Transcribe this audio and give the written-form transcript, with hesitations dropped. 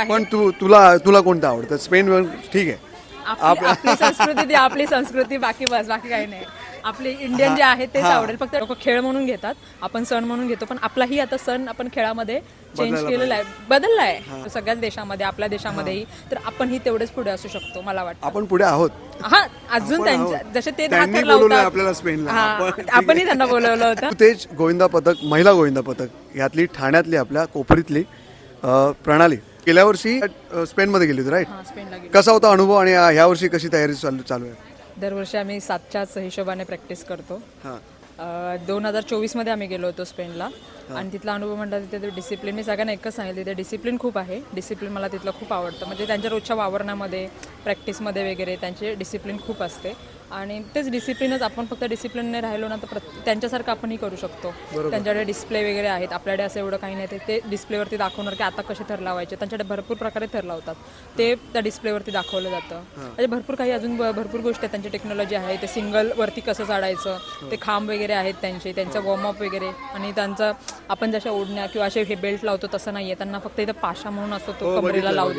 पण तुला कोणतं आवडतं? स्पेन ठीक आहे. आपली संस्कृती ती आपली संस्कृती, बाकी काही नाही. आपले इंडियन जे आहे तेच आवडेल. फक्त लोक खेळ म्हणून घेतात, आपण सण म्हणून घेतो, पण आपलाही आता सण आपण खेळामध्ये चेंज केलेला आहे, बदलला आहे सगळ्याच देशामध्ये, आपल्या देशामध्येही. तर आपणही तेवढेच पुढे असू शकतो मला वाटतं. आपण पुढे आहोत. हा, अजून त्यांच्या जसे ते त्यांनी बोलवलं आपल्याला स्पेनला. आपणही त्यांना बोलवलं होतं. तेज गोविंदा पथक, महिला गोविंदा पथक यातली ठाण्यातली आपल्या कोपरीतली प्रणाली गेल्या वर्षी स्पेनमध्ये गेली होती, राईट? स्पेनला गेलो. कसा होता अनुभव आणि ह्या वर्षी कशी तयारी चालू आहे? दरवर्षी आम्ही 7च्याच हिशोबाने प्रॅक्टिस करतो. हां 2024 मध्ये आम्ही गेलो होतो स्पेनला आणि तिथला अनुभव म्हटलं तिथे डिसिप्लिन, मी सगळ्यांना एकच सांगितलं, तिथे डिसिप्लिन खूप आहे. डिसिप्लिन मला तिथलं खूप आवडतं. म्हणजे त्यांच्या रोजच्या वावरण्यामध्ये, प्रॅक्टिसमध्ये वगैरे त्यांची डिसिप्लिन खूप असते. आणि तेच डिसिप्लिनच, आपण फक्त डिसिप्लिनने राहिलो ना तर त्यांच्यासारखं आपणही करू शकतो. त्यांच्याकडे डिस्प्ले वगैरे आहेत, आपल्याकडे असं एवढं काही नाही. ते डिस्प्लेवरती दाखवणार की आता कसे थर लावायचे. त्यांच्याकडे भरपूर प्रकारे थर लावतात, ते त्या डिस्प्लेवरती दाखवलं जातं. म्हणजे भरपूर काही अजून भरपूर गोष्टी आहेत. त्यांची टेक्नॉलॉजी आहे, ते सिंगलवरती कसं चढायचं, ते खांब वगैरे आहेत त्यांचं वॉर्मअप वगैरे. आणि त्यांचं आपण जशा ओढण्या किंवा असे हे बेल्ट लावतो तसं नाही आहे, त्यांना फक्त इथं पाशा म्हणून असतो, तो कमरेला लावतो.